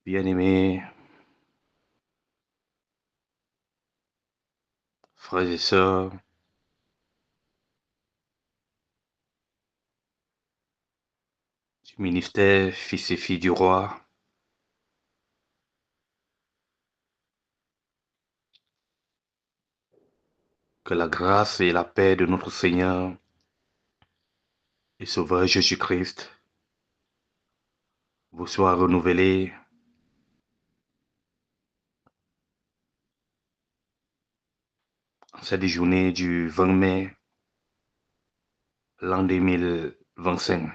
Bien-aimés frères et sœurs, du ministère Fils et Filles du Roi, que la grâce et la paix de notre Seigneur et Sauveur Jésus-Christ vous soient renouvelées en cette journée du 20 mai, l'an 2025.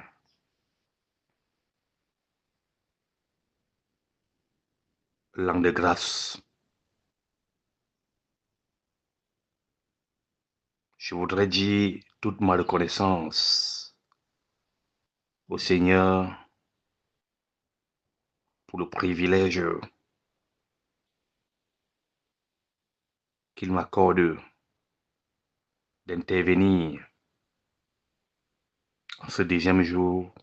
L'an de grâce. Je voudrais dire toute ma reconnaissance au Seigneur pour le privilège qu'il m'accorde d'intervenir en ce deuxième jour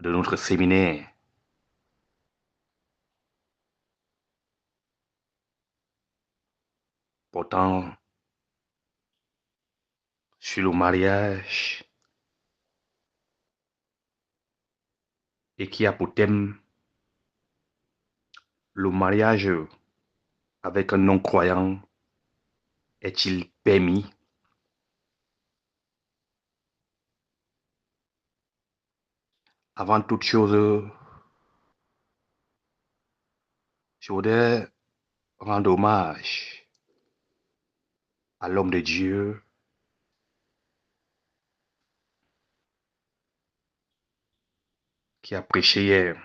de notre séminaire. Portant sur le mariage et qui a pour thème le mariage avec un non-croyant est-il permis? Avant toute chose, je voudrais rendre hommage à l'homme de Dieu qui a prêché hier.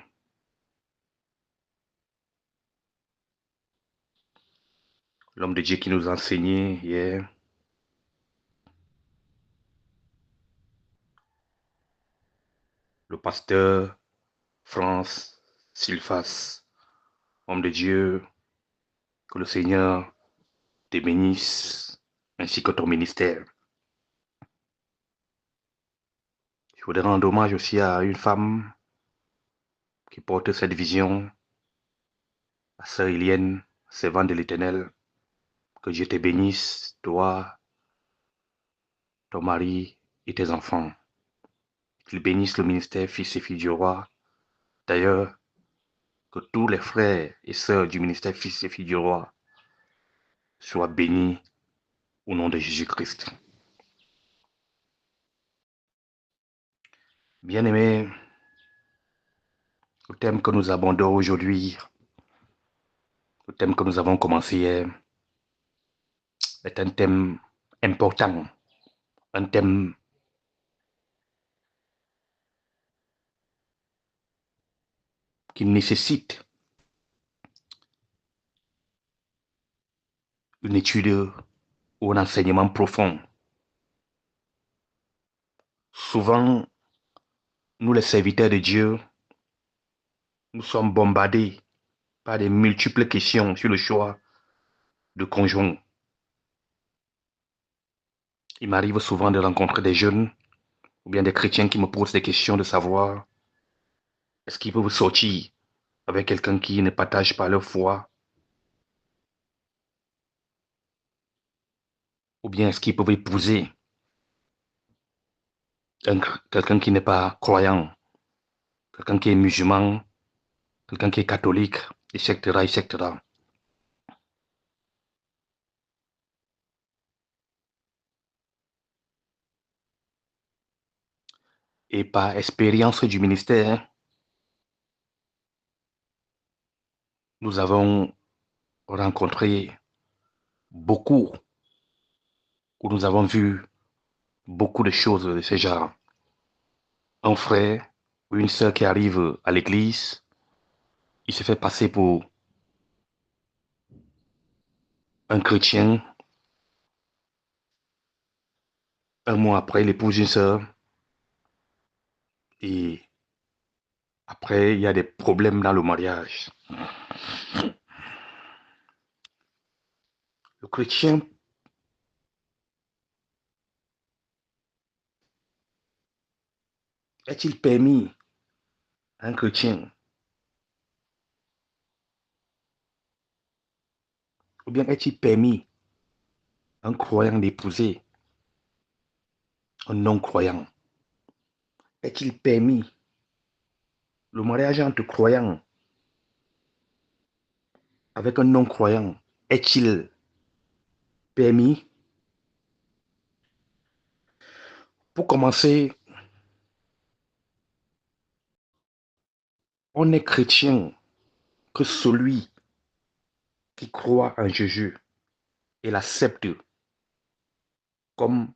L'homme de Dieu qui nous a enseigné hier. Le pasteur France Silfas, homme de Dieu, que le Seigneur te bénisse, ainsi que ton ministère. Je voudrais rendre hommage aussi à une femme qui porte cette vision, à sœur Eliane, servante de l'Éternel. Que Dieu te bénisse, toi, ton mari et tes enfants. Qu'il bénisse le ministère Fils et Filles du Roi. D'ailleurs, que tous les frères et sœurs du ministère Fils et Filles du Roi soient bénis au nom de Jésus-Christ. Bien-aimés, le thème que nous abordons aujourd'hui, le thème que nous avons commencé hier, est un thème important, un thème qui nécessite une étude ou un enseignement profond. Souvent, nous les serviteurs de Dieu, nous sommes bombardés par des multiples questions sur le choix de conjoint. Il m'arrive souvent de rencontrer des jeunes ou bien des chrétiens qui me posent des questions de savoir est-ce qu'ils peuvent sortir avec quelqu'un qui ne partage pas leur foi ou bien est-ce qu'ils peuvent épouser quelqu'un qui n'est pas croyant, quelqu'un qui est musulman, quelqu'un qui est catholique, etc., etc. Et par expérience du ministère, nous avons rencontré beaucoup, ou nous avons vu beaucoup de choses de ce genre. Un frère ou une sœur qui arrive à l'église, il se fait passer pour un chrétien. Un mois après, il épouse une sœur. Et après, il y a des problèmes dans le mariage. Le chrétien est-il permis à un chrétien Ou bien est-il permis à un croyant d'épouser un non-croyant? Est-il permis le mariage entre croyants avec un non-croyant? Est-il permis? Pour commencer, on est chrétien que celui qui croit en Jésus et l'accepte comme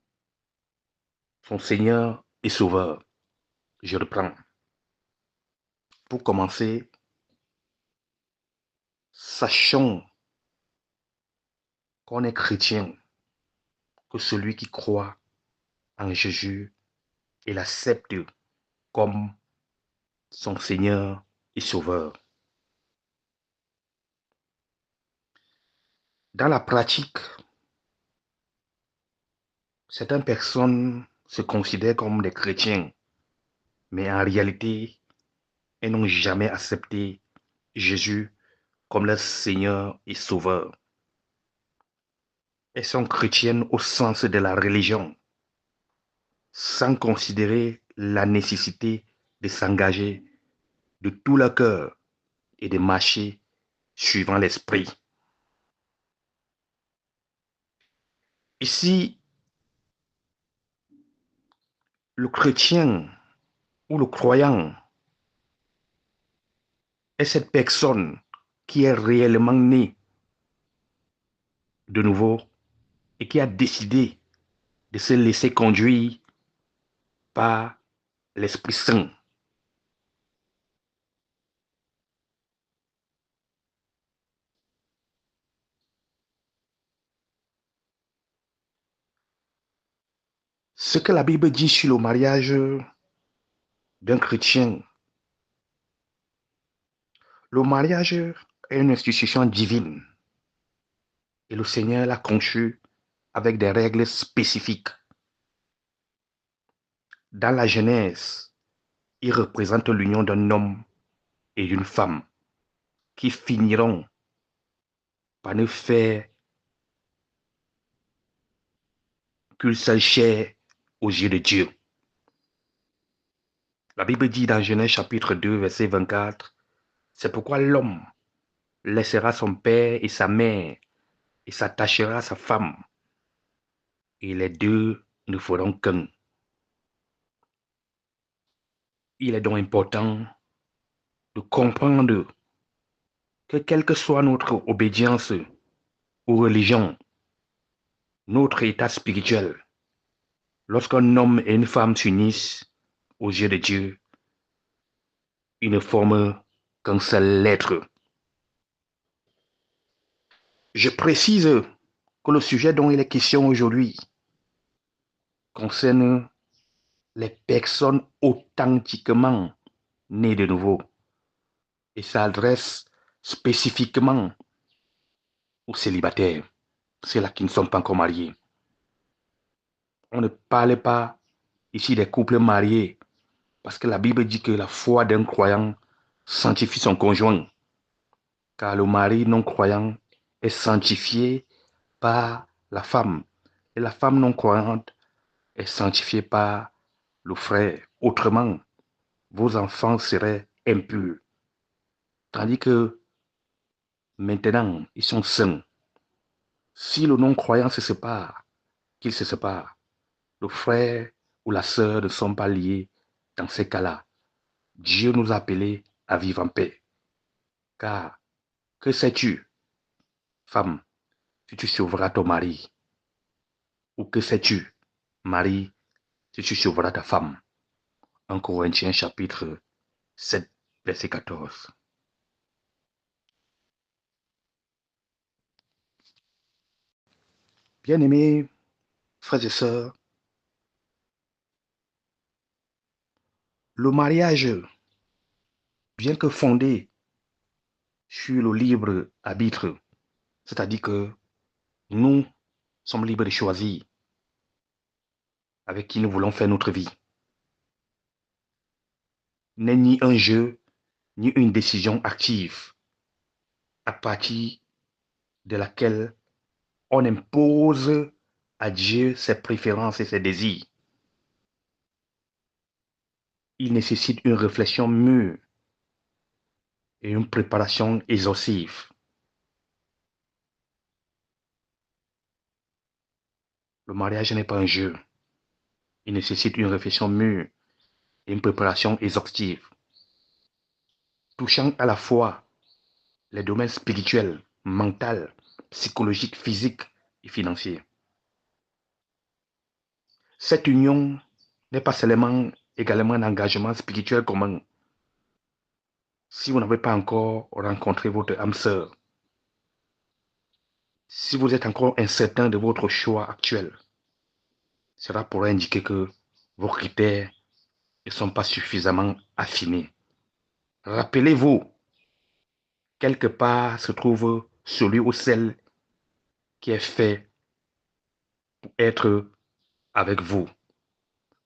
son Seigneur et Sauveur. Je reprends. Pour commencer, sachons qu'on est chrétien que celui qui croit en Jésus et l'accepte comme son Seigneur et Sauveur. Dans la pratique, certaines personnes se considèrent comme des chrétiens, mais en réalité, elles n'ont jamais accepté Jésus comme leur Seigneur et Sauveur. Elles sont chrétiennes au sens de la religion, sans considérer la nécessité de s'engager de tout leur cœur et de marcher suivant l'esprit. Ici, le chrétien ou le croyant est cette personne qui est réellement née de nouveau et qui a décidé de se laisser conduire par l'Esprit Saint. Ce que la Bible dit sur le mariage d'un chrétien, le mariage est une institution divine et le Seigneur l'a conçu avec des règles spécifiques. Dans la Genèse, il représente l'union d'un homme et d'une femme qui finiront par ne faire qu'une seule chair aux yeux de Dieu. La Bible dit dans Genèse chapitre 2, verset 24, c'est pourquoi l'homme laissera son père et sa mère et s'attachera à sa femme, et les deux ne feront qu'un. Il est donc important de comprendre que quelle que soit notre obédience aux religions, notre état spirituel, lorsqu'un homme et une femme s'unissent aux yeux de Dieu, ils ne forment qu'un seul être. Je précise que le sujet dont il est question aujourd'hui concerne les personnes authentiquement nées de nouveau et s'adresse spécifiquement aux célibataires, ceux-là qui ne sont pas encore mariés. On ne parle pas ici des couples mariés parce que la Bible dit que la foi d'un croyant sanctifie son conjoint, car le mari non croyant est sanctifié par la femme et la femme non croyante est sanctifiée par le frère. Autrement, vos enfants seraient impurs. Tandis que maintenant, ils sont saints. Si le non-croyant se sépare, qu'il se sépare, le frère ou la sœur ne sont pas liés dans ces cas-là. Dieu nous a appelés à vivre en paix. Car, que sais-tu, femme, si tu sauveras ton mari? Ou que sais-tu, mari, si tu sauveras ta femme? 1 Corinthiens chapitre 7, verset 14. Bien-aimés frères et sœurs, le mariage, bien que fondé sur le libre arbitre, c'est-à-dire que nous sommes libres de choisir avec qui nous voulons faire notre vie, n'est ni un jeu, ni une décision active à partir de laquelle on impose à Dieu ses préférences et ses désirs. Il nécessite une réflexion mûre et une préparation exhaustive. Le mariage n'est pas un jeu. Il nécessite une réflexion mûre et une préparation exhaustive, touchant à la fois les domaines spirituels, mental, psychologique, physique et financier. Cette union n'est pas seulement également un engagement spirituel commun. Si vous n'avez pas encore rencontré votre âme sœur, si vous êtes encore incertain de votre choix actuel, cela pourrait indiquer que vos critères ne sont pas suffisamment affinés. Rappelez-vous, quelque part se trouve celui ou celle qui est fait pour être avec vous,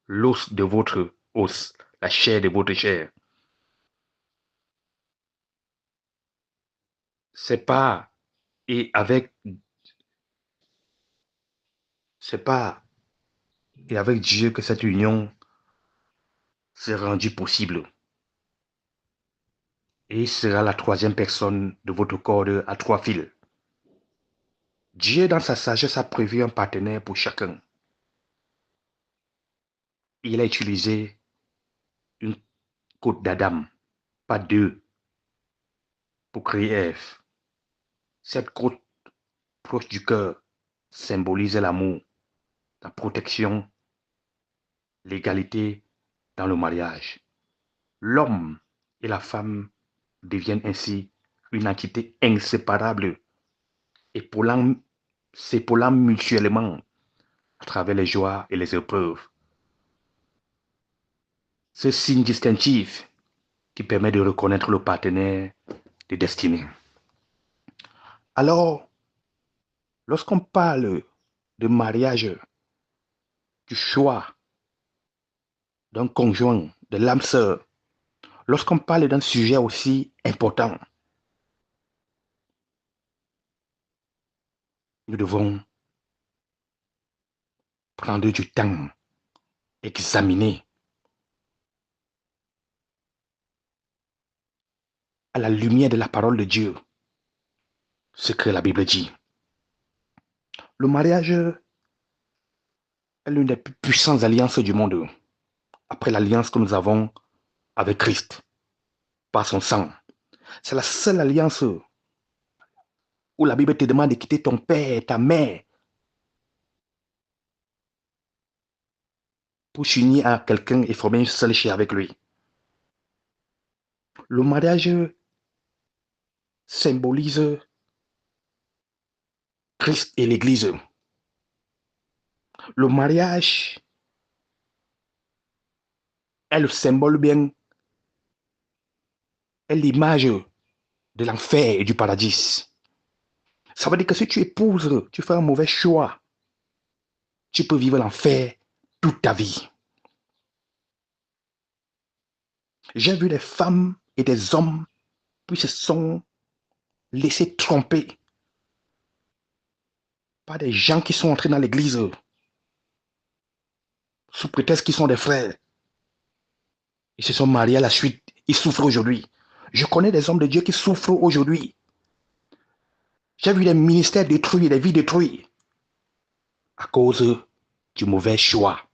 l'os de votre os, la chair de votre chair. C'est pas et avec c'est pas et avec Dieu que cette union s'est rendue possible. Et il sera la troisième personne de votre corde à trois fils. Dieu, dans sa sagesse, a prévu un partenaire pour chacun. Il a utilisé une côte d'Adam, pas deux, pour créer Ève. Cette côte proche du cœur symbolise l'amour, la protection, l'égalité dans le mariage. L'homme et la femme deviennent ainsi une entité inséparable, s'épaulant mutuellement à travers les joies et les épreuves. Ce signe distinctif qui permet de reconnaître le partenaire de destinée. Alors, lorsqu'on parle de mariage, du choix d'un conjoint, de l'âme sœur, lorsqu'on parle d'un sujet aussi important, nous devons prendre du temps, examiner à la lumière de la parole de Dieu ce que la Bible dit. Le mariage est l'une des plus puissantes alliances du monde, après l'alliance que nous avons avec Christ, par son sang. C'est la seule alliance où la Bible te demande de quitter ton père, ta mère, pour s'unir à quelqu'un et former une seule chair avec lui. Le mariage symbolise Christ et l'Église. Le mariage est le symbole bien, est l'image de l'enfer et du paradis. Ça veut dire que si tu épouses, tu fais un mauvais choix, tu peux vivre l'enfer toute ta vie. J'ai vu des femmes et des hommes qui se sont laissés tromper par des gens qui sont entrés dans l'église sous prétexte qu'ils sont des frères. Ils se sont mariés à la suite. Ils souffrent aujourd'hui. Je connais des hommes de Dieu qui souffrent aujourd'hui. J'ai vu des ministères détruits, des vies détruites à cause du mauvais choix.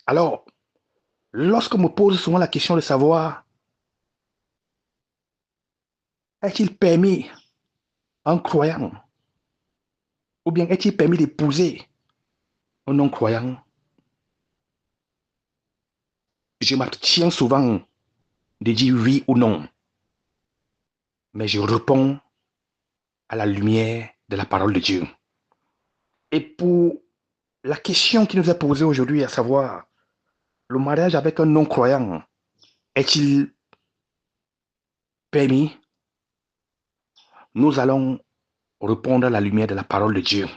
Alors, lorsqu'on me pose souvent la question de savoir, est-il permis à un croyant ou bien est-il permis d'épouser un non-croyant? Je m'abstiens souvent de dire oui ou non, mais je réponds à la lumière de la parole de Dieu. Et pour la question qui nous est posée aujourd'hui, à savoir, le mariage avec un non-croyant est-il permis? Nous allons répondre à la lumière de la parole de Dieu.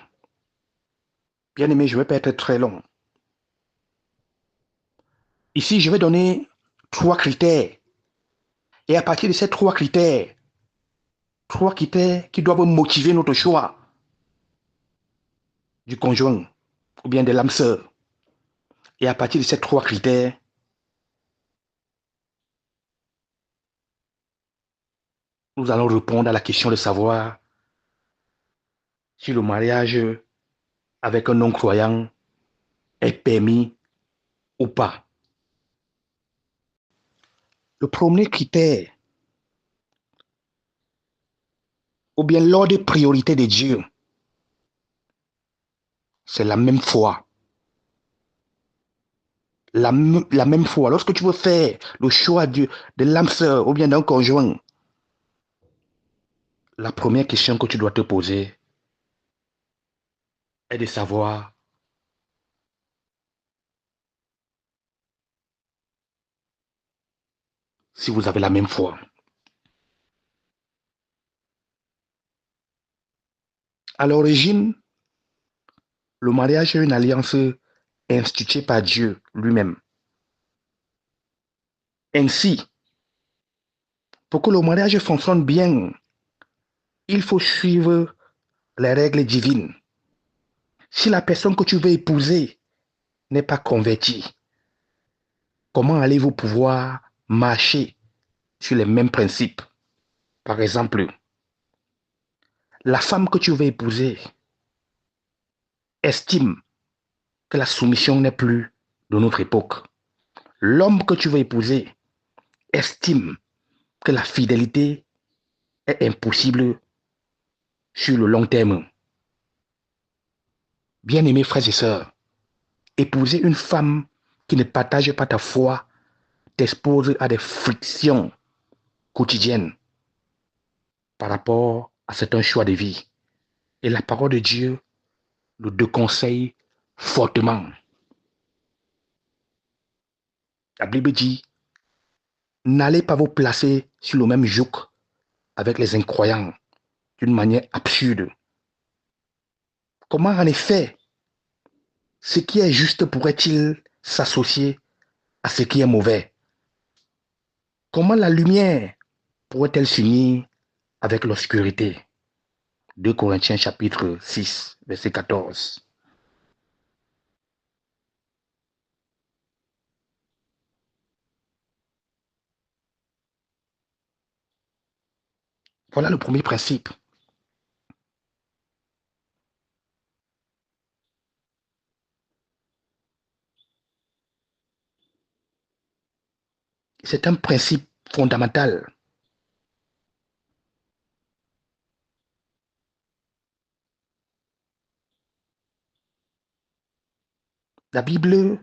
Bien aimé, je ne vais pas être très long. Ici, je vais donner trois critères. Et à partir de ces trois critères 3 critères qui doivent motiver notre choix du conjoint ou bien de l'âme sœur. Et à partir de ces 3 critères, nous allons répondre à la question de savoir si le mariage avec un non-croyant est permis ou pas. Le premier critère, ou bien l'ordre de priorité de Dieu, c'est la même foi. La même foi. Lorsque tu veux faire le choix de l'âme sœur ou bien d'un conjoint, la première question que tu dois te poser est de savoir si vous avez la même foi. À l'origine, le mariage est une alliance instituée par Dieu lui-même. Ainsi, pour que le mariage fonctionne bien, il faut suivre les règles divines. Si la personne que tu veux épouser n'est pas convertie, comment allez-vous pouvoir marcher sur les mêmes principes? Par exemple, la femme que tu veux épouser estime que la soumission n'est plus de notre époque. L'homme que tu veux épouser estime que la fidélité est impossible sur le long terme. Bien-aimés frères et sœurs, épouser une femme qui ne partage pas ta foi t'expose à des frictions quotidiennes par rapport à certains choix de vie. Et la parole de Dieu le déconseille fortement. La Bible dit, n'allez pas vous placer sur le même joug avec les incroyants d'une manière absurde. Comment en effet ce qui est juste pourrait-il s'associer à ce qui est mauvais? Comment la lumière pourrait-elle s'unir avec l'obscurité? 2 Corinthiens chapitre 6, verset 14. Voilà le premier principe. C'est un principe fondamental. La Bible,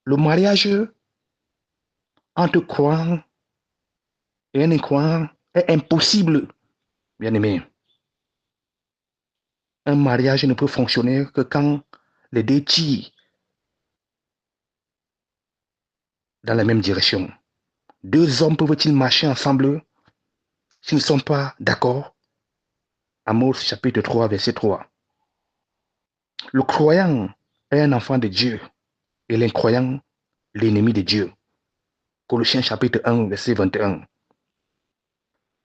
le mariage entre croyants et un incroyant est impossible, bien aimé. Un mariage ne peut fonctionner que quand les deux tirent dans la même direction. Deux hommes peuvent-ils marcher ensemble s'ils ne sont pas d'accord? Amos chapitre 3, verset 3. Le croyant est un enfant de Dieu et l'incroyant l'ennemi de Dieu. Colossiens chapitre 1, verset 21.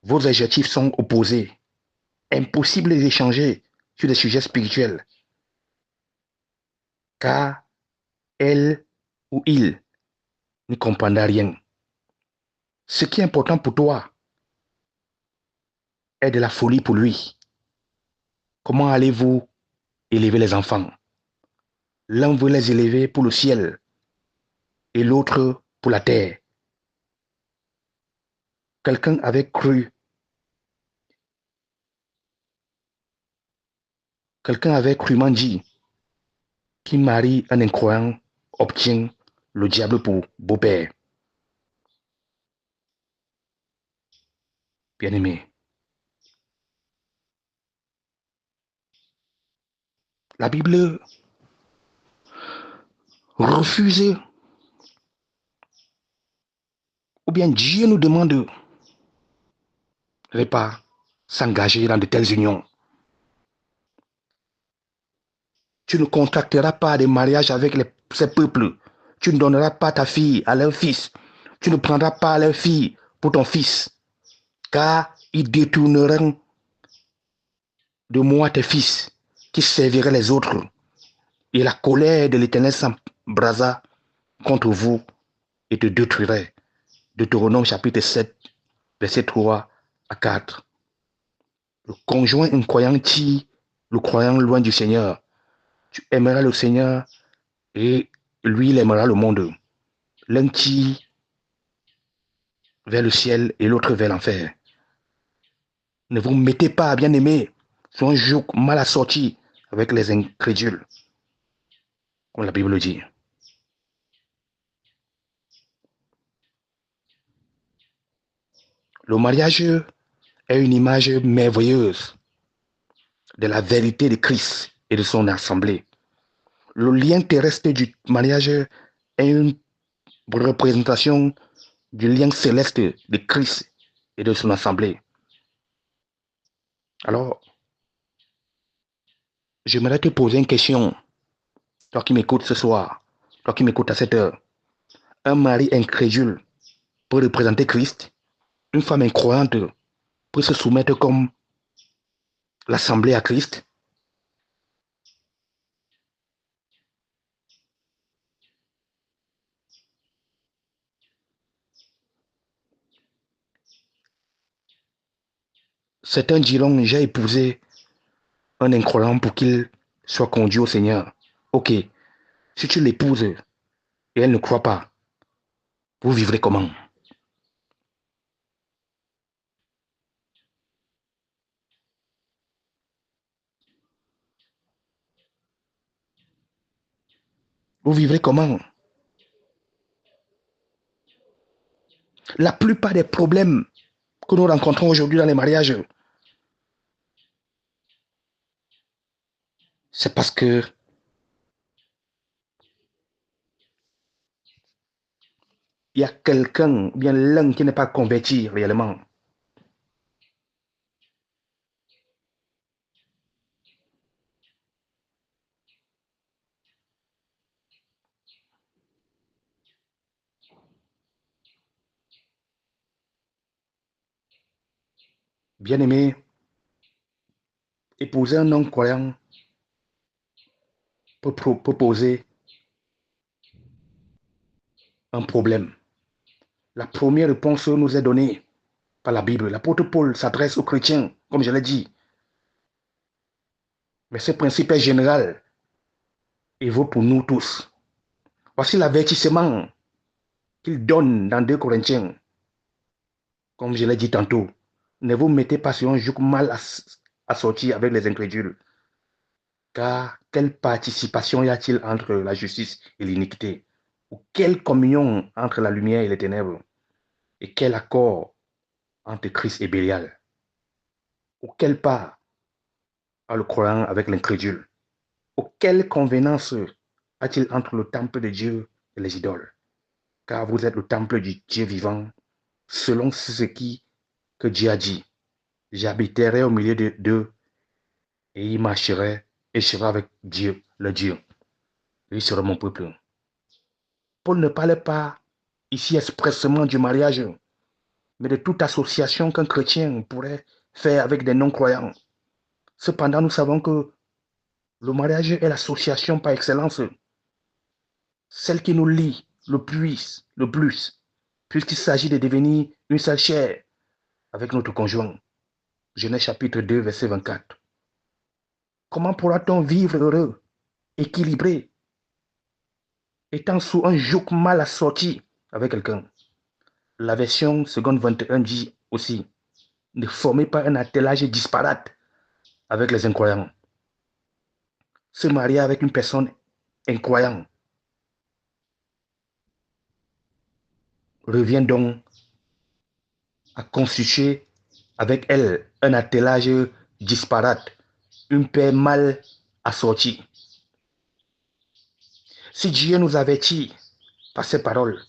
Vos adjectifs sont opposés. Impossible d'échanger sur des sujets spirituels, car elle ou il ne comprendra rien. Ce qui est important pour toi est de la folie pour lui. Comment allez-vous élever les enfants? L'un veut les élever pour le ciel et l'autre pour la terre. Quelqu'un avait crûment dit qui marie un incroyant obtient le diable pour beau-père. Bien-aimé, la Bible refuse, ou bien Dieu nous demande de ne pas s'engager dans de telles unions. Tu ne contracteras pas de mariage avec ces peuples. Tu ne donneras pas ta fille à leur fils. Tu ne prendras pas leur fille pour ton fils. car ils détourneront de moi tes fils, qui serviraient les autres, et la colère de l'Éternel s'embrasa contre vous et te détruirait. Deutéronome chapitre 7, verset 3 à 4. Le conjoint incroyant tire le croyant loin du Seigneur. Tu aimeras le Seigneur et lui, il aimera le monde. L'un tire vers le ciel et l'autre vers l'enfer. Ne vous mettez pas, bien-aimés, sur un joug mal assorti avec les incrédules, comme la Bible le dit. Le mariage est une image merveilleuse de la vérité de Christ et de son assemblée. Le lien terrestre du mariage est une représentation du lien céleste de Christ et de son assemblée. Alors, j'aimerais te poser une question, toi qui m'écoutes ce soir, toi qui m'écoutes à cette heure. Un mari incrédule peut représenter Christ, une femme incroyante peut se soumettre comme l'assemblée à Christ. Certains diront, j'ai épousé un incroyant pour qu'il soit conduit au Seigneur. Ok, si tu l'épouses et elle ne croit pas, vous vivrez comment? Vous vivrez comment? La plupart des problèmes que nous rencontrons aujourd'hui dans les mariages, c'est parce que il y a quelqu'un, bien l'un qui n'est pas converti réellement. Bien aimé, épouser un non-croyant peut poser un problème. La première réponse nous est donnée par la Bible. L'apôtre Paul s'adresse aux chrétiens, comme je l'ai dit. Mais ce principe est général et vaut pour nous tous. Voici l'avertissement qu'il donne dans 2 Corinthiens. Comme je l'ai dit tantôt, ne vous mettez pas sur un joug mal assorti avec les incrédules. Car quelle participation y a-t-il entre la justice et l'iniquité? Ou quelle communion entre la lumière et les ténèbres? Et quel accord entre Christ et Bélial? Ou quelle part a le croyant avec l'incrédule? Ou quelle convenance a-t-il entre le temple de Dieu et les idoles? Car vous êtes le temple du Dieu vivant, selon ce que Dieu a dit. J'habiterai au milieu d'eux et il marcherait et sera avec Dieu, le Dieu. Il sera mon peuple. Paul ne parlait pas ici expressément du mariage, mais de toute association qu'un chrétien pourrait faire avec des non-croyants. Cependant, nous savons que le mariage est l'association par excellence, celle qui nous lie le plus, puisqu'il s'agit de devenir une seule chair avec notre conjoint. Genèse chapitre 2, verset 24. Comment pourra-t-on vivre heureux, équilibré, étant sous un joug mal assorti avec quelqu'un? La version seconde 21 dit aussi, ne formez pas un attelage disparate avec les incroyants. Se marier avec une personne incroyante revient donc à constituer avec elle un attelage disparate, une paix mal assortie. Si Dieu nous avertit par ces paroles,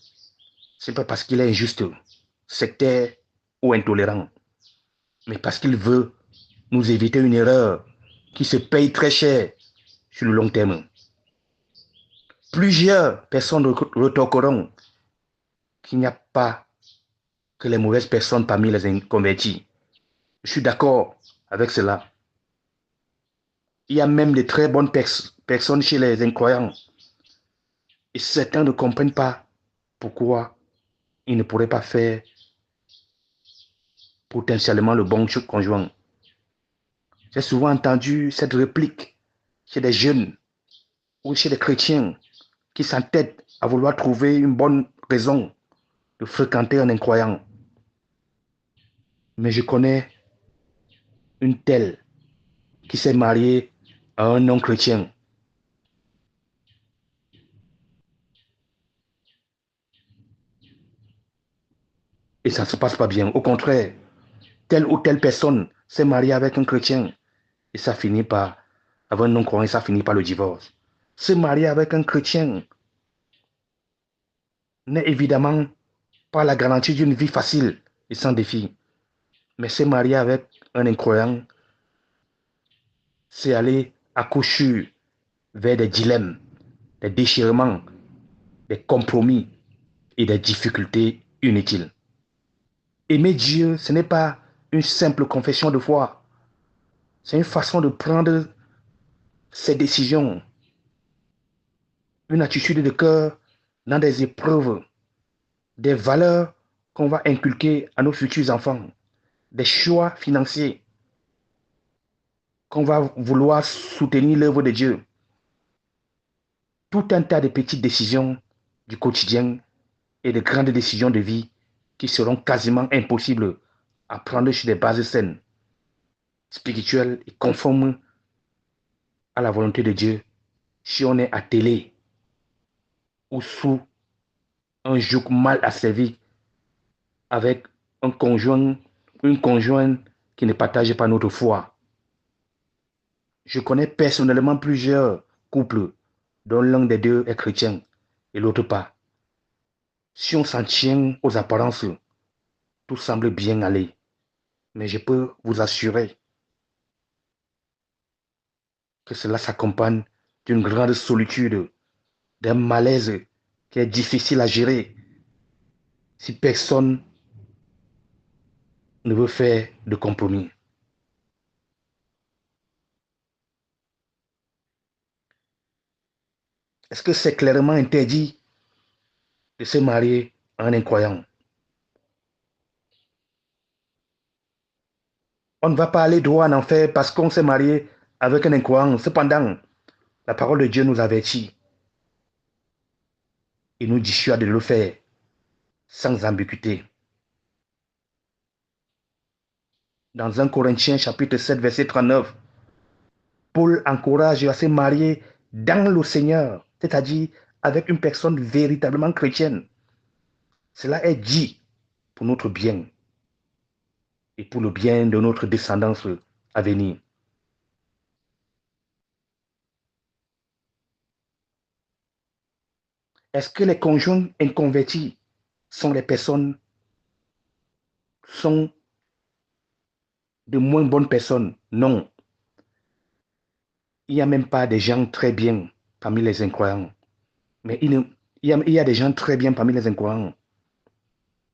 ce n'est pas parce qu'il est injuste, sectaire ou intolérant, mais parce qu'il veut nous éviter une erreur qui se paye très cher sur le long terme. Plusieurs personnes retorqueront qu'il n'y a pas que les mauvaises personnes parmi les inconvertis. Je suis d'accord avec cela. Il y a même de très bonnes personnes chez les incroyants. Et certains ne comprennent pas pourquoi ils ne pourraient pas faire potentiellement le bon conjoint. J'ai souvent entendu cette réplique chez des jeunes ou chez des chrétiens qui s'entêtent à vouloir trouver une bonne raison de fréquenter un incroyant. Mais je connais une telle qui s'est mariée à un non-chrétien. Et ça ne se passe pas bien. Au contraire, telle ou telle personne s'est mariée avec un chrétien et ça finit par, avec un non-croyant, ça finit par le divorce. Se marier avec un chrétien n'est évidemment pas la garantie d'une vie facile et sans défi. Mais se marier avec un incroyant, c'est aller à coup sûr vers des dilemmes, des déchirements, des compromis et des difficultés inutiles. Aimer Dieu, ce n'est pas une simple confession de foi. C'est une façon de prendre ses décisions, une attitude de cœur dans des épreuves, des valeurs qu'on va inculquer à nos futurs enfants, des choix financiers qu'on va vouloir soutenir l'œuvre de Dieu. Tout un tas de petites décisions du quotidien et de grandes décisions de vie qui seront quasiment impossibles à prendre sur des bases saines, spirituelles et conformes à la volonté de Dieu si on est attelé ou sous un joug mal asservi avec un conjoint ou une conjointe qui ne partage pas notre foi. Je connais personnellement plusieurs couples dont l'un des deux est chrétien et l'autre pas. Si on s'en tient aux apparences, tout semble bien aller. Mais je peux vous assurer que cela s'accompagne d'une grande solitude, d'un malaise qui est difficile à gérer si personne ne veut faire de compromis. Est-ce que c'est clairement interdit de se marier à un incroyant? On ne va pas aller droit en enfer parce qu'on s'est marié avec un incroyant. Cependant, la parole de Dieu nous avertit et nous dissuade de le faire sans ambiguïté. Dans 1 Corinthiens chapitre 7, verset 39, Paul encourage à se marier dans le Seigneur, c'est-à-dire avec une personne véritablement chrétienne. Cela est dit pour notre bien et pour le bien de notre descendance à venir. Est-ce que les conjoints inconvertis sont les personnes, sont de moins bonnes personnes? Non. Il n'y a même pas des gens très bien parmi les incroyants. Mais il y a des gens très bien parmi les incroyants.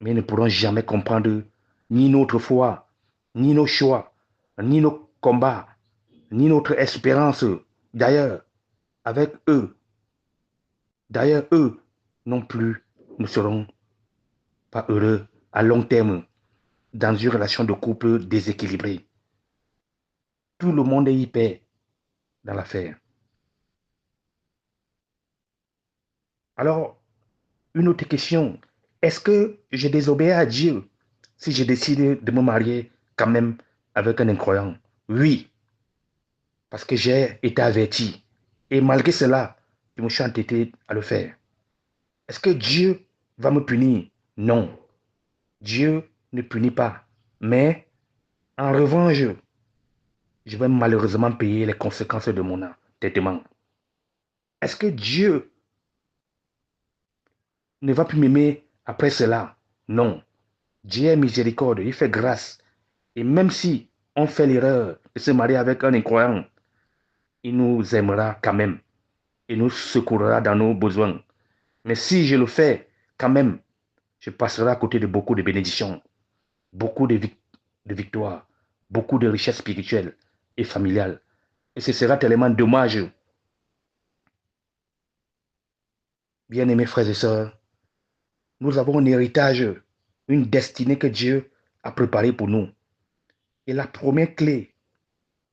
Mais ils ne pourront jamais comprendre ni notre foi, ni nos choix, ni nos combats, ni notre espérance. D'ailleurs, avec eux, d'ailleurs, eux non plus ne seront pas heureux à long terme dans une relation de couple déséquilibrée. Tout le monde est hyper dans l'affaire. Alors, une autre question. Est-ce que je désobéis à Dieu si je décide de me marier quand même avec un incroyant? Oui, parce que j'ai été averti. Et malgré cela, je me suis entêté à le faire. Est-ce que Dieu va me punir? Non. Dieu ne punit pas. Mais en revanche, je vais malheureusement payer les conséquences de mon entêtement. Est-ce que Dieu ne va plus m'aimer après cela? Non. Dieu est miséricorde, il fait grâce. Et même si on fait l'erreur de se marier avec un incroyant, il nous aimera quand même et nous secourra dans nos besoins. Mais si je le fais quand même je passerai à côté de beaucoup de bénédictions, beaucoup de victoires, beaucoup de richesses spirituelles et familiales. Et ce sera tellement dommage. Bien-aimés frères et sœurs, nous avons un héritage, une destinée que Dieu a préparée pour nous. Et la première clé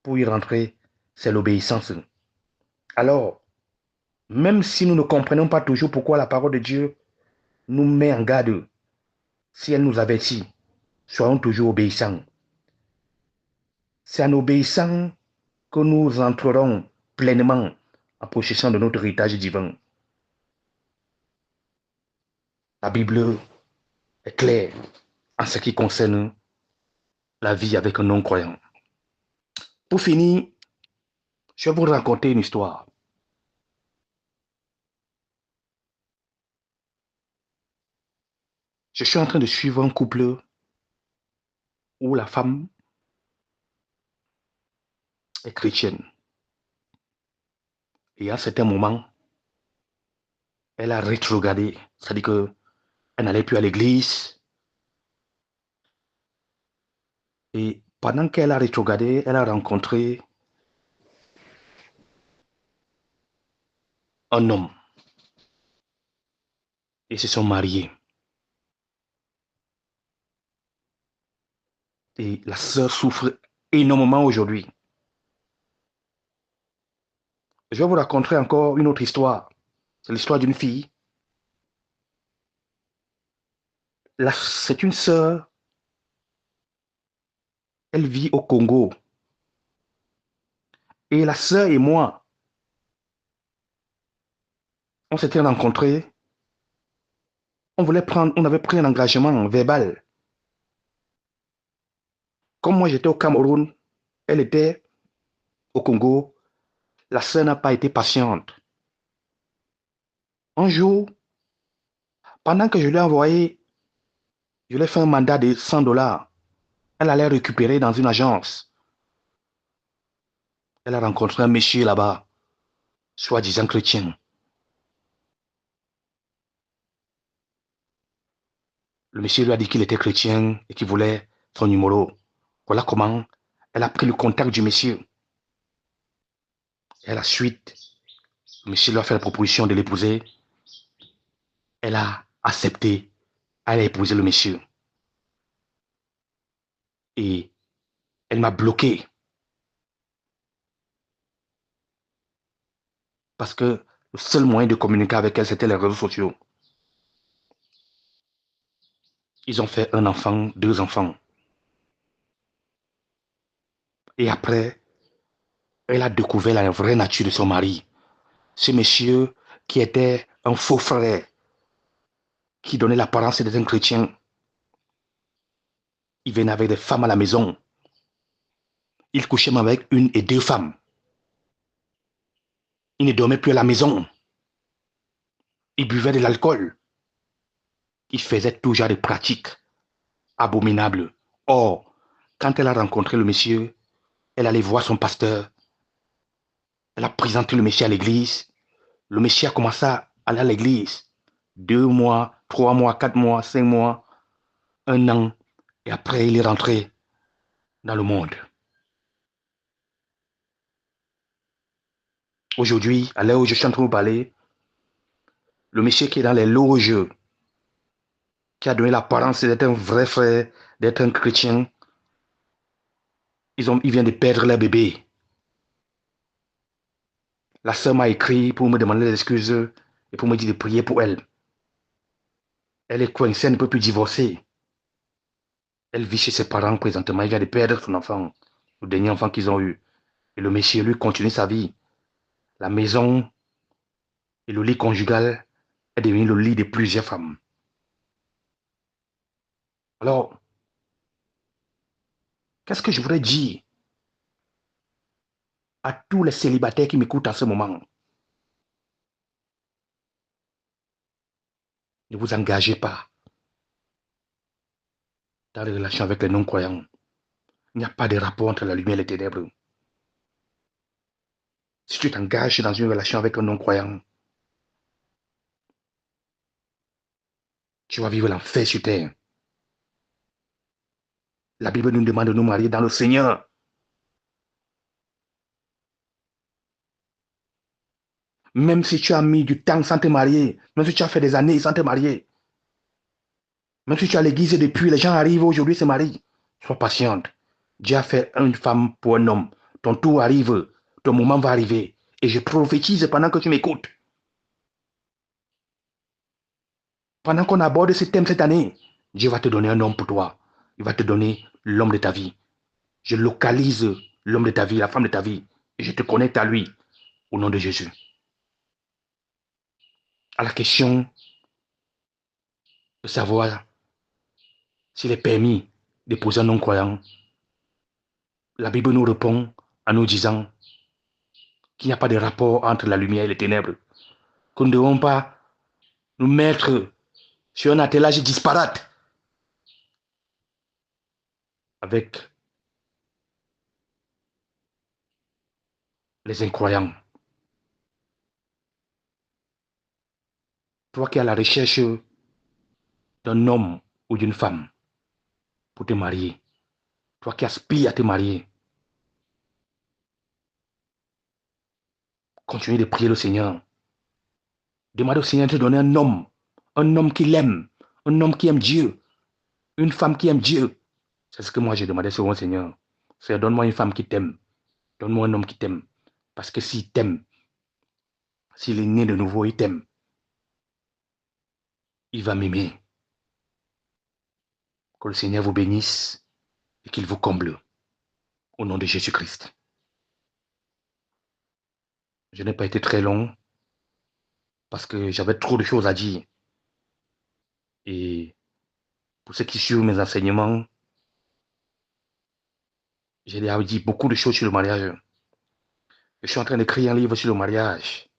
pour y rentrer, c'est l'obéissance. Alors, même si nous ne comprenons pas toujours pourquoi la parole de Dieu nous met en garde, si elle nous avertit, soyons toujours obéissants. C'est en obéissant que nous entrerons pleinement en possession de notre héritage divin. La Bible est claire en ce qui concerne la vie avec un non-croyant. Pour finir, je vais vous raconter une histoire. Je suis en train de suivre un couple où la femme est chrétienne. Et à un certain moment, elle a rétrogradé, c'est-à-dire qu'elle n'allait plus à l'église. Et pendant qu'elle a rétrogradé, elle a rencontré un homme. Ils se sont mariés. Et la sœur souffre énormément aujourd'hui. Je vais vous raconter encore une autre histoire. C'est l'histoire d'une fille. C'est une sœur, elle vit au Congo. Et la sœur et moi, on s'était rencontrés. On avait pris un engagement verbal. Comme moi j'étais au Cameroun, elle était au Congo. La sœur n'a pas été patiente. Un jour, pendant que je lui ai envoyé, je lui ai fait un mandat de 100 dollars. Elle allait récupérer dans une agence. Elle a rencontré un monsieur là-bas, soi-disant chrétien. Le monsieur lui a dit qu'il était chrétien et qu'il voulait son numéro. Voilà comment elle a pris le contact du monsieur. Et à la suite, le monsieur lui a fait la proposition de l'épouser. Elle a accepté. Elle a épousé le monsieur. Et elle m'a bloqué. Parce que le seul moyen de communiquer avec elle, c'était les réseaux sociaux. Ils ont fait un enfant, deux enfants. Et après, elle a découvert la vraie nature de son mari. Ce monsieur qui était un faux frère, qui donnait l'apparence d'être un chrétien. Il venait avec des femmes à la maison. Il couchait même avec une et deux femmes. Il ne dormait plus à la maison. Il buvait de l'alcool. Il faisait tout genre de pratiques abominables. Or, quand elle a rencontré le monsieur, elle allait voir son pasteur. Elle a présenté le monsieur à l'église. Le monsieur a commencé à aller à l'église. 2 mois, 3 mois, 4 mois, 5 mois, un an. Et après, il est rentré dans le monde. Aujourd'hui, à l'heure où je suis en train de vous parler, le monsieur qui est dans les loges, qui a donné l'apparence d'être un vrai frère, d'être un chrétien, il vient de perdre leur bébé. La sœur m'a écrit pour me demander des excuses et pour me dire de prier pour elle. Elle est coincée, elle ne peut plus divorcer. Elle vit chez ses parents présentement, elle vient de perdre son enfant, le dernier enfant qu'ils ont eu. Et le monsieur, lui, continue sa vie. La maison et le lit conjugal est devenu le lit de plusieurs femmes. Alors, qu'est-ce que je voudrais dire à tous les célibataires qui m'écoutent en ce moment? Ne vous engagez pas dans les relations avec les non-croyants. Il n'y a pas de rapport entre la lumière et les ténèbres. Si tu t'engages dans une relation avec un non-croyant, tu vas vivre l'enfer sur terre. La Bible nous demande de nous marier dans le Seigneur. Même si tu as mis du temps sans te marier, même si tu as fait des années sans te marier, même si tu as l'église depuis, les gens arrivent aujourd'hui, se marient. Sois patiente. Dieu a fait une femme pour un homme. Ton tour arrive, ton moment va arriver. Et je prophétise pendant que tu m'écoutes. Pendant qu'on aborde ce thème cette année, Dieu va te donner un homme pour toi. Il va te donner l'homme de ta vie. Je localise l'homme de ta vie, la femme de ta vie. Et je te connecte à lui au nom de Jésus. À la question de savoir s'il est permis d'épouser un non-croyant, la Bible nous répond en nous disant qu'il n'y a pas de rapport entre la lumière et les ténèbres, que nous ne devons pas nous mettre sur un attelage disparate avec les incroyants. Toi qui es à la recherche d'un homme ou d'une femme pour te marier, toi qui aspires à te marier, continue de prier le Seigneur. Demande au Seigneur de te donner un homme qui l'aime, un homme qui aime Dieu, une femme qui aime Dieu. C'est ce que moi j'ai demandé souvent au Seigneur. Seigneur, donne-moi une femme qui t'aime, donne-moi un homme qui t'aime. Parce que s'il t'aime, s'il est né de nouveau, il t'aime, il va m'aimer. Que le Seigneur vous bénisse et qu'il vous comble. Au nom de Jésus-Christ. Je n'ai pas été très long parce que j'avais trop de choses à dire. Et pour ceux qui suivent mes enseignements, j'ai déjà dit beaucoup de choses sur le mariage. Je suis en train d'écrire un livre sur le mariage.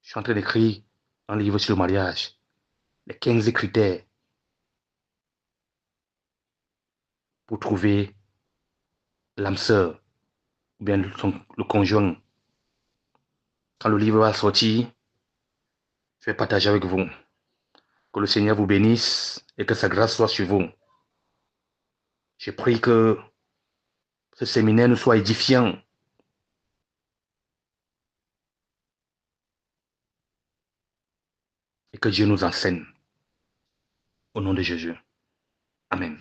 Je suis en train d'écrire un livre sur le mariage. Les 15 critères pour trouver l'âme sœur ou bien le conjoint. Quand le livre va sortir, je vais partager avec vous. Que le Seigneur vous bénisse et que sa grâce soit sur vous. Je prie que ce séminaire nous soit édifiant et que Dieu nous enseigne. Au nom de Jésus. Amen.